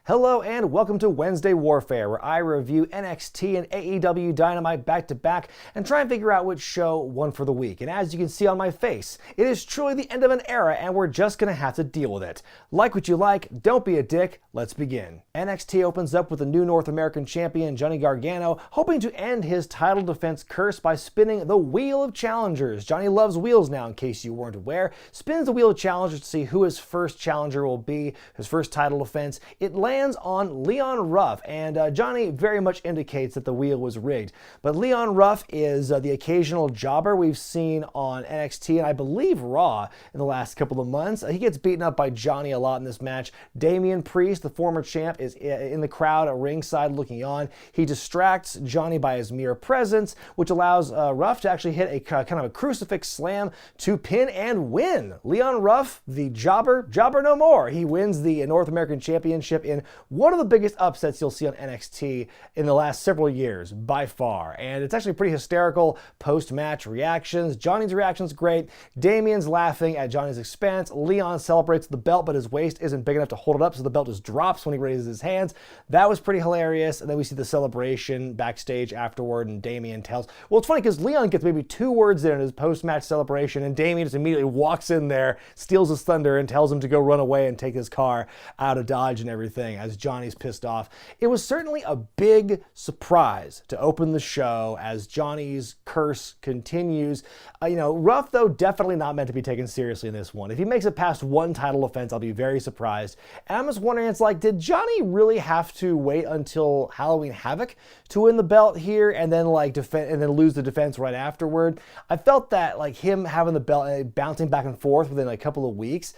Hello and welcome to Wednesday Warfare, where I review NXT and AEW Dynamite back-to-back and try and figure out which show won for the week. And as you can see on my face, it is truly the end of an era and we're just gonna have to deal with it. Like what you like, don't be a dick, let's begin. NXT opens up with the new North American champion Johnny Gargano hoping to end his title defense curse by spinning the Wheel of Challengers. Johnny loves wheels now, in case you weren't aware. Spins the Wheel of Challengers to see who his first challenger will be, his first title defense. It lands on Leon Ruff, and Johnny very much indicates that the wheel was rigged. But Leon Ruff is the occasional jobber we've seen on NXT and I believe Raw in the last couple of months. He gets beaten up by Johnny a lot in this match. Damian Priest, the former champ, is in the crowd at ringside looking on. He distracts Johnny by his mere presence, which allows Ruff to actually hit a kind of a crucifix slam to pin and win. Leon Ruff, the jobber no more. He wins the North American Championship in one of the biggest upsets you'll see on NXT in the last several years, by far. And it's actually pretty hysterical post-match reactions. Johnny's reaction's great. Damian's laughing at Johnny's expense. Leon celebrates the belt, but his waist isn't big enough to hold it up, so the belt just drops when he raises his hands. That was pretty hilarious. And then we see the celebration backstage afterward, and Damian tells... Well, it's funny because Leon gets maybe 2 words in his post-match celebration, and Damian just immediately walks in there, steals his thunder, and tells him to go run away and take his car out of Dodge and everything, as Johnny's pissed off. It was certainly a big surprise to open the show as Johnny's curse continues. Ruff, though, definitely not meant to be taken seriously in this one. If he makes it past one title offense, I'll be very surprised. And I'm just wondering, it's like, did Johnny really have to wait until Halloween Havoc to win the belt here and then lose the defense right afterward? I felt that him having the belt and bouncing back and forth within a couple of weeks,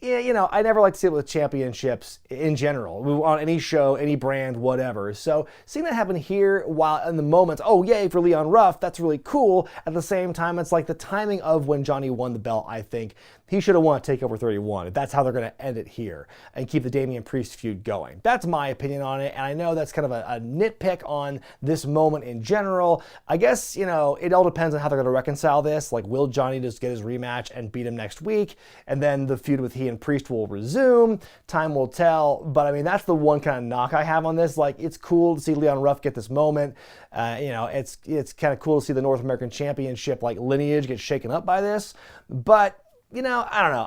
I never like to see it with championships in general, on any show, any brand, whatever. So seeing that happen here while in the moments, oh yay for Leon Ruff, that's really cool. At the same time, it's like the timing of when Johnny won the belt, I think he should have won TakeOver 31. If that's how they're going to end it here and keep the Damian Priest feud going. That's my opinion on it, and I know that's kind of a nitpick on this moment in general. I guess, it all depends on how they're going to reconcile this. Like, will Johnny just get his rematch and beat him next week, and then the feud with he and Priest will resume? Time will tell, but I mean, that's the one kind of knock I have on this. Like, it's cool to see Leon Ruff get this moment. It's kind of cool to see the North American Championship lineage get shaken up by this, but I don't know.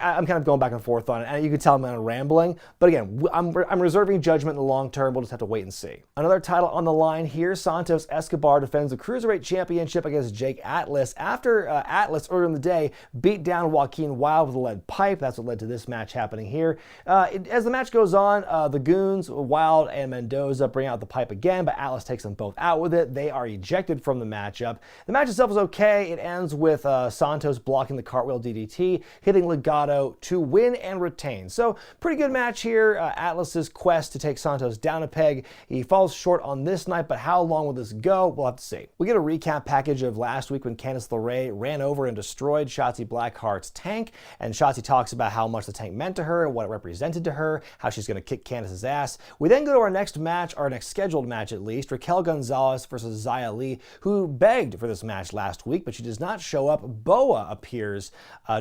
I'm kind of going back and forth on it, and you can tell I'm kind of rambling. But again, I'm reserving judgment in the long term. We'll just have to wait and see. Another title on the line here. SANTOS Escobar defends the Cruiserweight Championship against Jake Atlas after Atlas earlier in the day beat down Joaquin Wilde with a lead pipe. That's what led to this match happening here. As the match goes on, the Goons, Wilde and Mendoza bring out the pipe again, but Atlas takes them both out with it. They are ejected from the matchup. The match itself is okay. It ends with SANTOS blocking the cartwheel DDT, hitting Legado to win and retain. So pretty good match here. Atlas's quest to take SANTOS down a peg. He falls short on this night, but how long will this go? We'll have to see. We get a recap package of last week when Candice LeRae ran over and destroyed Shotzi Blackheart's tank, and Shotzi talks about how much the tank meant to her and what it represented to her, how she's going to kick Candice's ass. We then go to our next match, our next scheduled match at least, Raquel Gonzalez versus Xia Li, who begged for this match last week, but she does not show up. Boa appears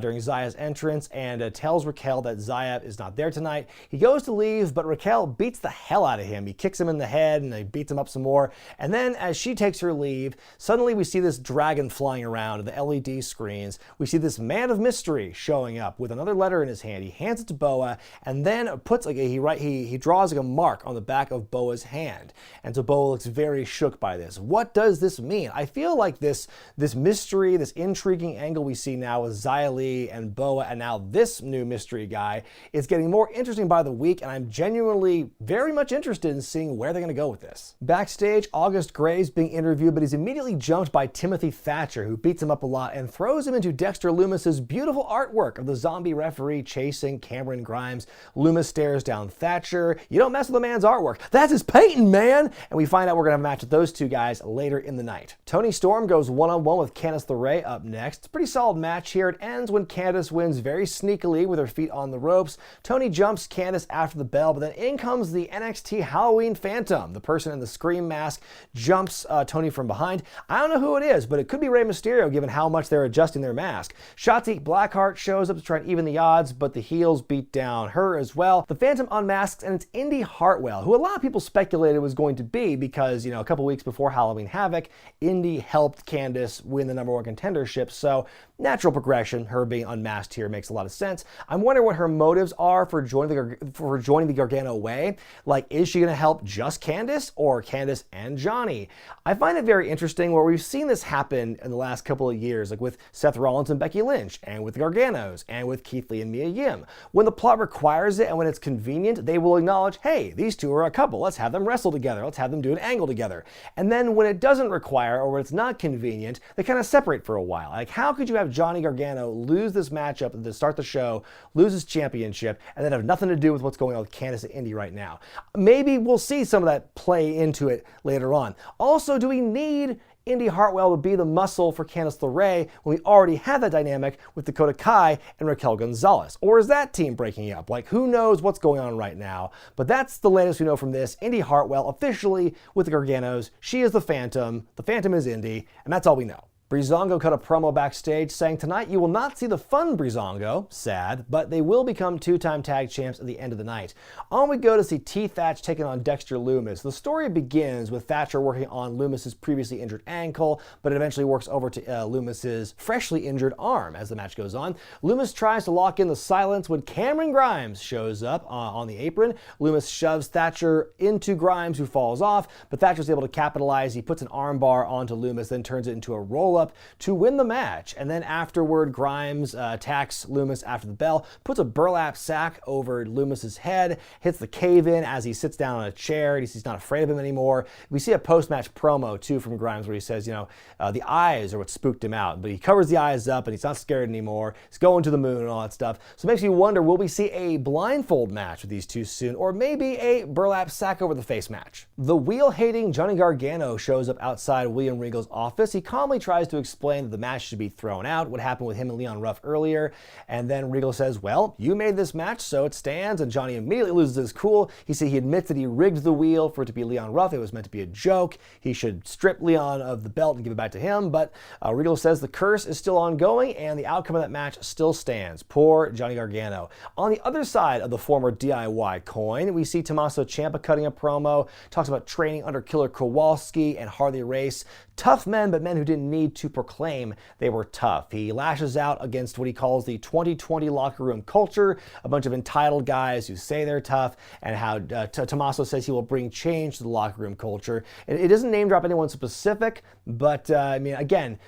during Xia's entrance and tells Raquel that Xia is not there tonight. He goes to leave, but Raquel beats the hell out of him. He kicks him in the head and he beats him up some more. And then as she takes her leave, suddenly we see this dragon flying around the LED screens. We see this man of mystery showing up with another letter in his hand. He hands it to Boa and then puts he draws a mark on the back of Boa's hand. And so Boa looks very shook by this. What does this mean? I feel like this mystery, this intriguing angle we see now with Xia Li and Boa, and now this new mystery guy, is getting more interesting by the week, and I'm genuinely very much interested in seeing where they're going to go with this. Backstage, August Gray's being interviewed, but he's immediately jumped by Timothy Thatcher, who beats him up a lot and throws him into Dexter Lumis's beautiful artwork of the zombie referee chasing Cameron Grimes. Lumis stares down Thatcher. You don't mess with a man's artwork. That's his painting, man! And we find out we're going to have a match with those two guys later in the night. Toni Storm goes one-on-one with Candice LeRae up next. It's a pretty solid match here. It ends when Candice wins very sneakily with her feet on the ropes. Toni jumps Candice after the bell, but then in comes the NXT Halloween Phantom. The person in the Scream mask jumps Toni from behind. I don't know who it is, but it could be Rey Mysterio given how much they're adjusting their mask. Shotzi Blackheart shows up to try and even the odds, but the heels beat down her as well. The Phantom unmasks, and it's Indy Hartwell, who a lot of people speculated was going to be because, a couple weeks before Halloween Havoc, Indy helped Candice win the #1 contendership, so natural progression, her being unmasked here makes a lot of sense. I'm wondering what her motives are for joining the Gargano way. Like, is she going to help just Candice or Candice and Johnny? I find it very interesting where we've seen this happen in the last couple of years, like with Seth Rollins and Becky Lynch, and with the Garganos, and with Keith Lee and Mia Yim. When the plot requires it and when it's convenient, they will acknowledge, hey, these two are a couple, let's have them wrestle together, let's have them do an angle together. And then when it doesn't require or when it's not convenient, they kind of separate for a while. Like, how could you have Johnny Gargano lose this matchup to start the show, lose his championship, and then have nothing to do with what's going on with Candice and Indy right now? Maybe we'll see some of that play into it later on. Also, do we need Indy Hartwell to be the muscle for Candice LeRae when we already have that dynamic with Dakota Kai and Raquel Gonzalez? Or is that team breaking up? Like, who knows what's going on right now? But that's the latest we know from this. Indy Hartwell officially with the Garganos. She is the Phantom is Indy, and that's all we know. Breezango cut a promo backstage saying, tonight you will not see the fun Breezango, sad, but they will become two-time tag champs at the end of the night. On we go to see T-Thatch taking on Dexter Lumis. The story begins with Thatcher working on Lumis's previously injured ankle, but it eventually works over to Lumis's freshly injured arm as the match goes on. Lumis tries to lock in the silence when Cameron Grimes shows up on the apron. Lumis shoves Thatcher into Grimes, who falls off, but Thatcher's able to capitalize. He puts an armbar onto Lumis, then turns it into a roll-up to win the match. And then afterward, Grimes attacks Lumis after the bell, puts a burlap sack over Lumis's head, hits the cave-in as he sits down on a chair. He's not afraid of him anymore. We see a post-match promo, too, from Grimes where he says, the eyes are what spooked him out. But he covers the eyes up and he's not scared anymore. He's going to the moon and all that stuff. So it makes me wonder, will we see a blindfold match with these two soon, or maybe a burlap sack over the face match? The wheel-hating Johnny Gargano shows up outside William Regal's office. He calmly tries to explain that the match should be thrown out, what happened with him and Leon Ruff earlier, and then Regal says, well, you made this match, so it stands, and Johnny immediately loses his cool. He said he admits that he rigged the wheel for it to be Leon Ruff. It was meant to be a joke. He should strip Leon of the belt and give it back to him, but Regal says the curse is still ongoing, and the outcome of that match still stands. Poor Johnny Gargano. On the other side of the former DIY coin, we see Tommaso Ciampa cutting a promo, talks about training under Killer Kowalski and Harley Race. Tough men, but men who didn't need to proclaim they were tough. He lashes out against what he calls the 2020 locker room culture, a bunch of entitled guys who say they're tough, and how Tommaso says he will bring change to the locker room culture. It doesn't name drop anyone specific, but again,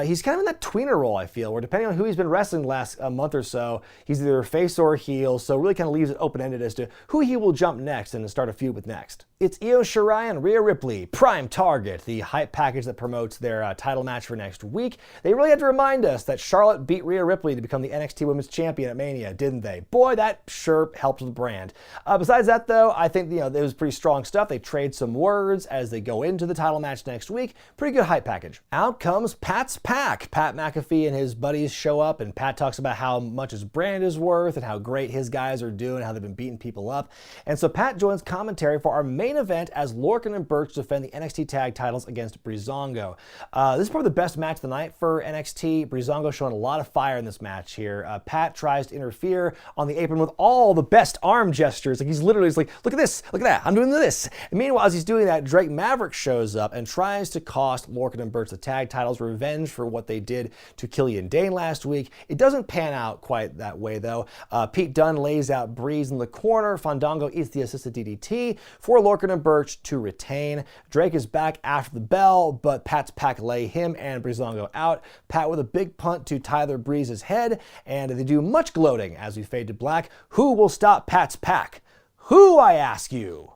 he's kind of in that tweener role, I feel, where depending on who he's been wrestling the last month or so, he's either face or heel, so really kind of leaves it open-ended as to who he will jump next and start a feud with next. It's Io Shirai and Rhea Ripley, Prime Target, the hype package that promotes their title match for next week. They really had to remind us that Charlotte beat Rhea Ripley to become the NXT Women's Champion at Mania, didn't they? Boy, that sure helped the brand. Besides that, though, I think it was pretty strong stuff. They trade some words as they go into the title match next week. Pretty good hype package. Out comes Pat's pack. Pat McAfee and his buddies show up, and Pat talks about how much his brand is worth and how great his guys are doing, how they've been beating people up. And so Pat joins commentary for our main event as Lorcan and Birch defend the NXT tag titles against Breezango. This is probably the best match of the night for NXT. Breezango showing a lot of fire in this match here. Pat tries to interfere on the apron with all the best arm gestures. Like, he's like, look at this, look at that, I'm doing this. And meanwhile, as he's doing that, Drake Maverick shows up and tries to cost Lorcan and Birch the tag titles, revenge for what they did to Killian Dane last week. It doesn't pan out quite that way, though. Pete Dunne lays out Breeze in the corner. Fandango eats the assisted DDT for Lorcan and Birch to retain. Drake is back after the bell, but Pat's pack lay him and Breezango out. Pat with a big punt to Tyler Breeze's head, and they do much gloating as we fade to black. Who will stop Pat's pack? Who, I ask you?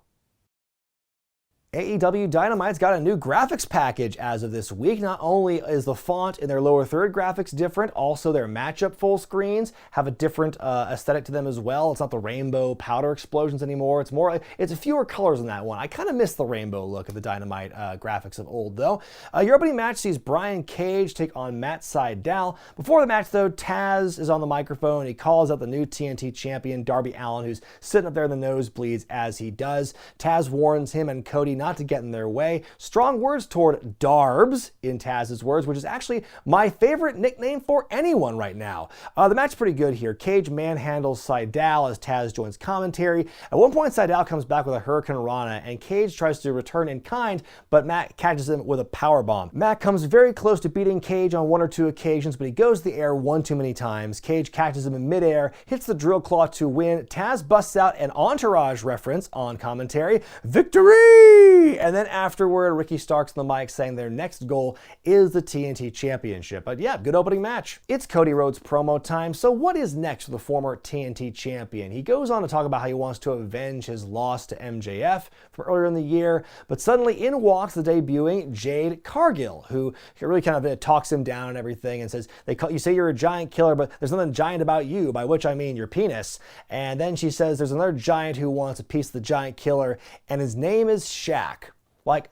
AEW Dynamite's got a new graphics package as of this week. Not only is the font in their lower third graphics different, also their matchup full screens have a different aesthetic to them as well. It's not the rainbow powder explosions anymore. It's fewer colors in that one. I kind of miss the rainbow look of the Dynamite graphics of old, though. Your opening match sees Brian Cage take on Matt Sydal. Before the match, though, Taz is on the microphone. He calls out the new TNT champion, Darby Allin, who's sitting up there in the nosebleeds as he does. Taz warns him and Cody not to get in their way. Strong words toward Darbs, in Taz's words, which is actually my favorite nickname for anyone right now. The match's pretty good here. Cage manhandles Sydal as Taz joins commentary. At one point, Sydal comes back with a Hurricane Rana, and Cage tries to return in kind, but Matt catches him with a powerbomb. Matt comes very close to beating Cage on one or two occasions, but he goes to the air one too many times. Cage catches him in midair, hits the drill claw to win. Taz busts out an Entourage reference on commentary. Victory! And then afterward, Ricky Starks on the mic saying their next goal is the TNT Championship. But yeah, good opening match. It's Cody Rhodes promo time. So what is next for the former TNT champion? He goes on to talk about how he wants to avenge his loss to MJF from earlier in the year, but suddenly in walks the debuting Jade Cargill, who really kind of talks him down and everything and says, you say you're a giant killer, but there's nothing giant about you, by which I mean your penis. And then she says there's another giant who wants a piece of the giant killer, and his name is Shaq. Like,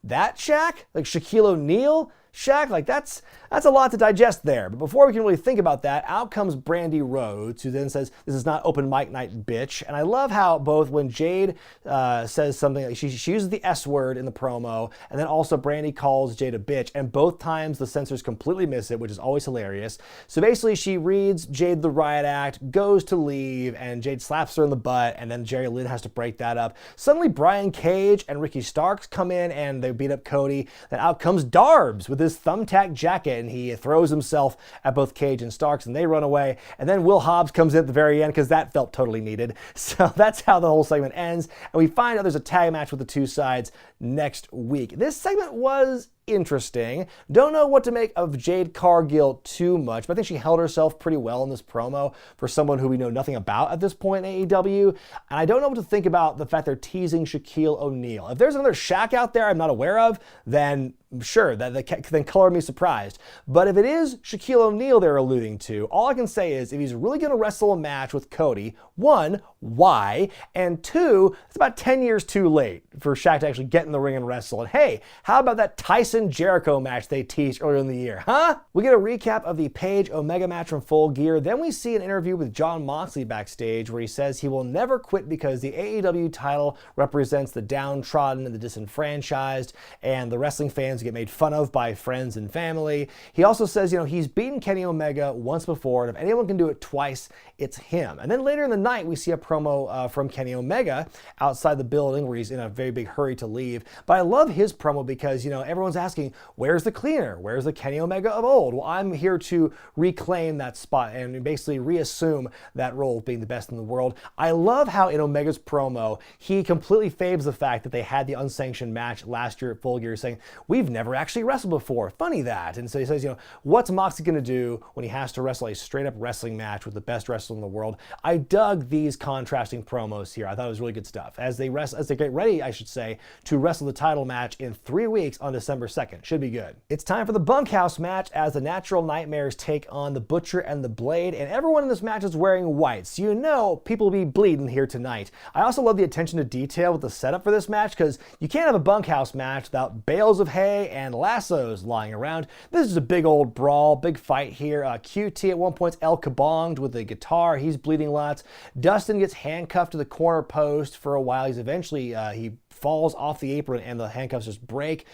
that Shaq? Like Shaquille O'Neal Shaq? Like, that's a lot to digest there. But before we can really think about that, out comes Brandy Rhodes, who then says, this is not open mic night, bitch. And I love how both when Jade says something, like she uses the S word in the promo, and then also Brandy calls Jade a bitch, and both times the censors completely miss it, which is always hilarious. So basically she reads Jade the riot act, goes to leave, and Jade slaps her in the butt, and then Jerry Lynn has to break that up. Suddenly Brian Cage and Ricky Starks come in, and they beat up Cody. Then out comes Darbs with his thumbtack jacket, and he throws himself at both Cage and Starks, and they run away. And then Will Hobbs comes in at the very end because that felt totally needed. So that's how the whole segment ends. And we find out there's a tag match with the two sides next week. This segment was interesting. Don't know what to make of Jade Cargill too much, but I think she held herself pretty well in this promo for someone who we know nothing about at this point in AEW. And I don't know what to think about the fact they're teasing Shaquille O'Neal. If there's another Shaq out there I'm not aware of, then sure, then color me surprised. But if it is Shaquille O'Neal they're alluding to, all I can say is if he's really going to wrestle a match with Cody, one, why? And two, it's about 10 years too late for Shaq to actually get in the ring and wrestle. And hey, how about that Tyson Jericho match they teased earlier in the year, huh? We get a recap of the Page Omega match from Full Gear. Then we see an interview with Jon Moxley backstage where he says he will never quit because the AEW title represents the downtrodden and the disenfranchised, and the wrestling fans get made fun of by friends and family. He also says, he's beaten Kenny Omega once before, and if anyone can do it twice, it's him. And then later in the night, we see a promo from Kenny Omega outside the building where he's in a very big hurry to leave. But I love his promo because, everyone's asking, where's the cleaner? Where's the Kenny Omega of old? Well, I'm here to reclaim that spot and basically reassume that role of being the best in the world. I love how in Omega's promo, he completely faves the fact that they had the unsanctioned match last year at Full Gear, saying, we've never actually wrestled before. Funny that. And so he says, what's Moxley going to do when he has to wrestle a straight up wrestling match with the best wrestler in the world? I dug these contrasting promos here. I thought it was really good stuff. As they get ready, I should say, to wrestle the title match in 3 weeks on December 2nd. Should be good. It's time for the Bunkhouse match as the Natural Nightmares take on the Butcher and the Blade, and everyone in this match is wearing white. So people will be bleeding here tonight. I also love the attention to detail with the setup for this match because you can't have a bunkhouse match without bales of hay and lassos lying around. This is a big old brawl, big fight here. QT at one point El Kabonged with the guitar. He's bleeding lots. Dustin gets handcuffed to the corner post for a while. He's eventually, he falls off the apron and the handcuffs just break.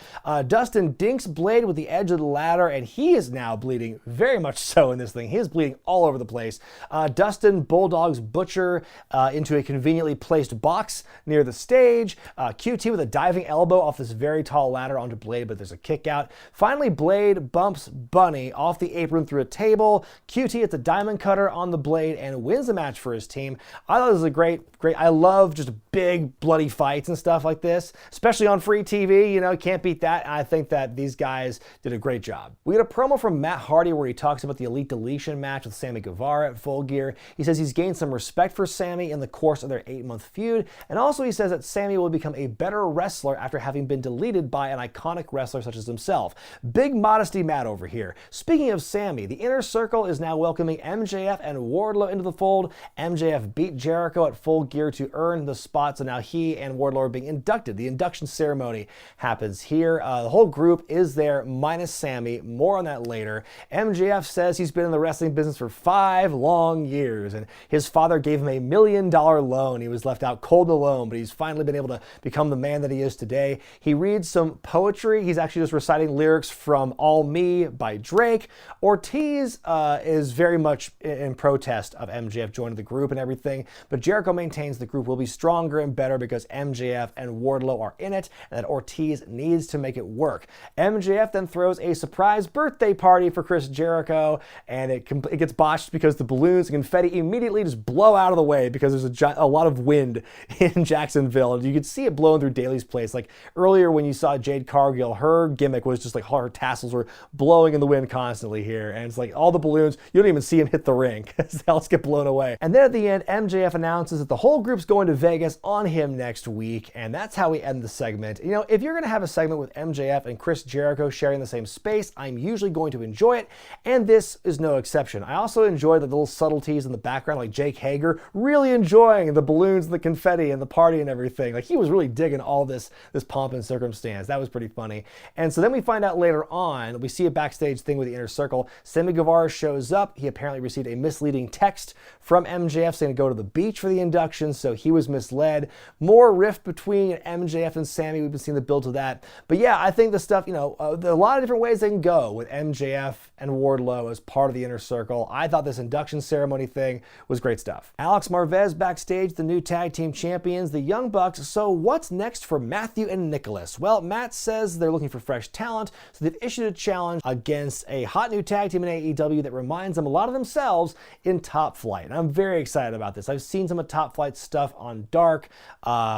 Dustin dinks Blade with the edge of the ladder, and he is now bleeding very much so in this thing. He is bleeding all over the place. Dustin bulldogs Butcher into a conveniently placed box near the stage. QT with a diving elbow off this very tall ladder onto Blade, but there's a kick out. Finally, Blade bumps Bunny off the apron through a table. QT hits a diamond cutter on the Blade and wins the match for his team. I thought this was a great great. I love just big bloody fights and stuff like this, especially on free TV. You know, can't beat that. And I think that these guys did a great job. We get a promo from Matt Hardy where he talks about the Elite Deletion match with Sammy Guevara at Full Gear. He says he's gained some respect for Sammy in the course of their 8-month feud, and also he says that Sammy will become a better wrestler after having been deleted by an iconic wrestler such as himself. Big modesty Matt over here. Speaking of Sammy, the Inner Circle is now welcoming MJF and Wardlow into the fold. MJF beat Jericho at Full Gear to earn the spot, so now he and Wardlow are being inducted. The induction ceremony happens here. The whole group is there minus Sammy. More on that later. MJF says he's been in the wrestling business for 5 long years, and his father gave him a $1 million loan. He was left out cold alone, but he's finally been able to become the man that he is today. He reads some poetry. He's actually just reciting lyrics from All Me by Drake. Ortiz is very much in protest of MJF joining the group and everything, but Jericho maintains the group will be stronger and better because MJF and Wardlow are in it, and that Ortiz needs to make it work. MJF then throws a surprise birthday party for Chris Jericho, and it gets botched because the balloons and confetti immediately just blow out of the way because there's a lot of wind in Jacksonville, and you could see it blowing through Daly's place. Like earlier when you saw Jade Cargill, her gimmick was just like her tassels were blowing in the wind constantly here, and it's like all the balloons, you don't even see them hit the ring because they all get blown away. And then at the end, MJF announces that the whole group's going to Vegas on him next week, and that's how we end the segment. You know, if you're going to have a segment with MJF and Chris Jericho sharing the same space, I'm usually going to enjoy it, and this is no exception. I also enjoy the little subtleties in the background, like Jake Hager really enjoying the balloons and the confetti and the party and everything. Like he was really digging all this pomp and circumstance. That was pretty funny. And so then we find out later on, we see a backstage thing with the Inner Circle. Sammy Guevara shows up. He apparently received a misleading text from MJF saying to go to the beach for the induction, so he was misled. More rift between MJF and Sammy. We've been seeing the build to that. But yeah, I think the stuff, you know, there are a lot of different ways they can go with MJF and Wardlow as part of the Inner Circle. I thought this induction ceremony thing was great stuff. Alex Marvez backstage, the new tag team champions, the Young Bucks. So what's next for Matthew and Nicholas? Well, Matt says they're looking for fresh talent, so they've issued a challenge against a hot new tag team in AEW that reminds them a lot of themselves in Top Flight. And I'm very excited about this. I've seen some of Top Flight stuff on Dark.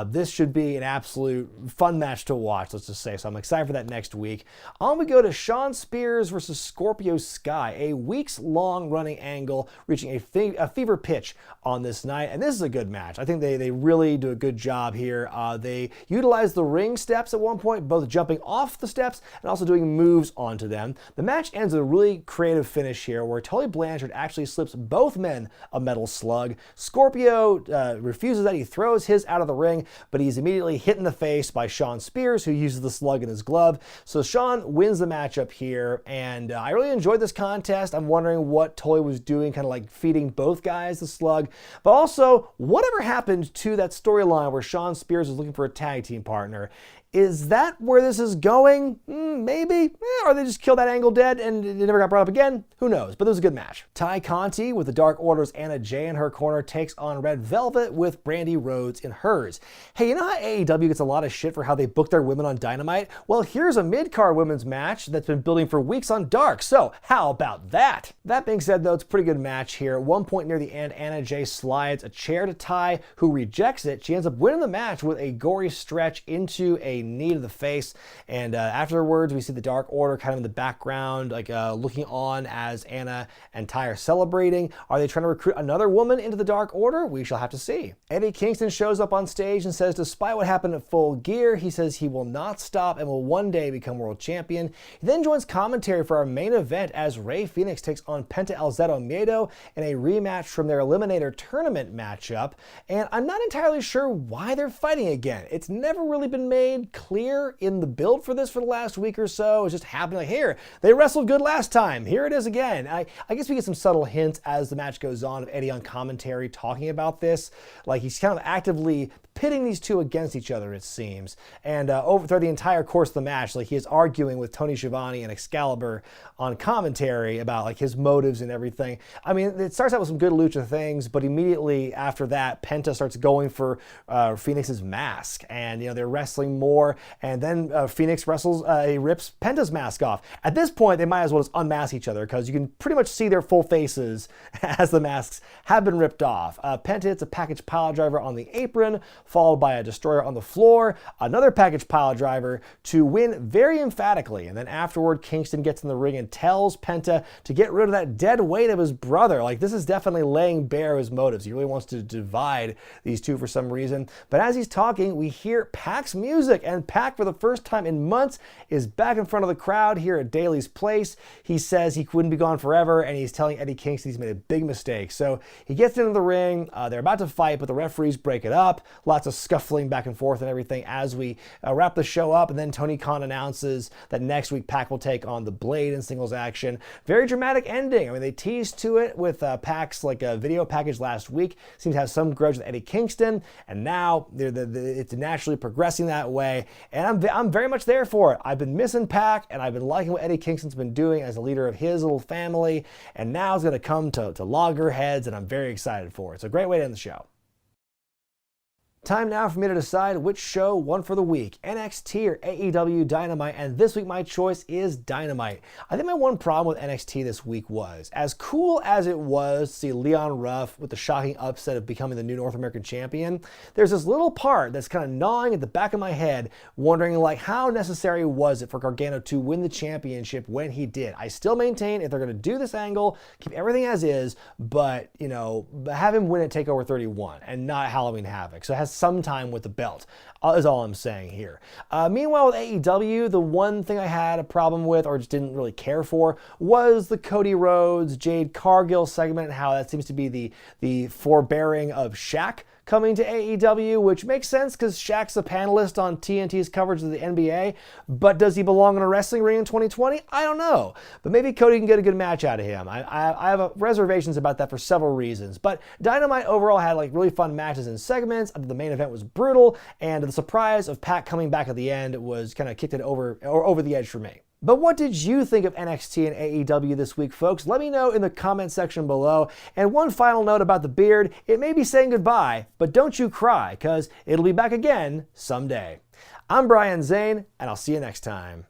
This should be an absolute fun match to watch, let's just say. So I'm excited for that next week. On we go to Shawn Spears versus Scorpio Sky, a weeks-long running angle reaching a fever pitch on this night. And this is a good match. I think they really do a good job here. They utilize the ring steps at one point, both jumping off the steps and also doing moves onto them. The match ends with a really creative finish here where Tully Blanchard actually slips both men a metal slug. Scorpio refuses that. He throws his out of the ring, but he's immediately hit in the face by Shawn Spears, who uses the slug in his glove. So Shawn wins the matchup here, and I really enjoyed this contest. I'm wondering what Tully was doing, kind of like feeding both guys the slug, but also whatever happened to that storyline where Shawn Spears was looking for a tag team partner. Is that where this is going? Maybe. Or they just killed that angle dead and it never got brought up again? Who knows? But it was a good match. Tay Conti with the Dark Order's Anna Jay in her corner takes on Red Velvet with Brandy Rhodes in hers. Hey, you know how AEW gets a lot of shit for how they book their women on Dynamite? Well, here's a mid-card women's match that's been building for weeks on Dark. So how about that? That being said, though, it's a pretty good match here. At one point near the end, Anna Jay slides a chair to Tay, who rejects it. She ends up winning the match with a gory stretch into a knee to the face, and afterwards we see the Dark Order kind of in the background, like looking on as Anna and Tay are celebrating. Are they trying to recruit another woman into the Dark Order? We shall have to see. Eddie Kingston shows up on stage and says despite what happened at Full Gear, he says he will not stop and will one day become world champion. He then joins commentary for our main event as Rey Fenix takes on Penta El Zero Miedo in a rematch from their Eliminator Tournament matchup, and I'm not entirely sure why they're fighting again. It's never really been made clear in the build for this for the last week or so. It's just happening like, here, they wrestled good last time. Here it is again. I guess we get some subtle hints as the match goes on of Eddie on commentary talking about this. Like he's kind of actively pitting these two against each other, it seems. And throughout the entire course of the match, like he is arguing with Tony Schiavone and Excalibur on commentary about like his motives and everything. I mean, it starts out with some good lucha things, but immediately after that, Penta starts going for Phoenix's mask, and you know they're wrestling more floor, and then Phoenix he rips Penta's mask off. At this point, they might as well just unmask each other because you can pretty much see their full faces as the masks have been ripped off. Penta hits a package piledriver on the apron, followed by a destroyer on the floor, another package piledriver to win very emphatically. And then afterward, Kingston gets in the ring and tells Penta to get rid of that dead weight of his brother. Like, this is definitely laying bare his motives. He really wants to divide these two for some reason. But as he's talking, we hear Pac's music, and Pac, for the first time in months, is back in front of the crowd here at Daly's place. He says he wouldn't be gone forever, and he's telling Eddie Kingston he's made a big mistake. So he gets into the ring. They're about to fight, but the referees break it up. Lots of scuffling back and forth and everything as we wrap the show up, and then Tony Khan announces that next week Pac will take on the Blade in singles action. Very dramatic ending. I mean, they teased to it with Pac's video package last week. Seems to have some grudge with Eddie Kingston, and now it's naturally progressing that way, and I'm very much there for it. I've been missing Pac, and I've been liking what Eddie Kingston's been doing as a leader of his little family, and now it's going to come to loggerheads, and I'm very excited for it. So great way to end the show. Time now for me to decide which show won for the week, NXT or AEW Dynamite, and this week my choice is Dynamite. I think my one problem with NXT this week was, as cool as it was to see Leon Ruff with the shocking upset of becoming the new North American champion, there's this little part that's kind of gnawing at the back of my head, wondering like how necessary was it for Gargano to win the championship when he did. I still maintain if they're going to do this angle, keep everything as is, but have him win at TakeOver 31 and not Halloween Havoc. So it has some time with the belt, is all I'm saying here. Meanwhile, with AEW, the one thing I had a problem with or just didn't really care for was the Cody Rhodes, Jade Cargill segment, and how that seems to be the forbearing of Shaq coming to AEW, which makes sense because Shaq's a panelist on TNT's coverage of the NBA, but does he belong in a wrestling ring in 2020? I don't know, but maybe Cody can get a good match out of him. I have reservations about that for several reasons, but Dynamite overall had like really fun matches and segments. The main event was brutal, and the surprise of Pac coming back at the end was kind of kicked it over the edge for me. But what did you think of NXT and AEW this week, folks? Let me know in the comment section below. And one final note about the beard, it may be saying goodbye, but don't you cry, because it'll be back again someday. I'm Brian Zane, and I'll see you next time.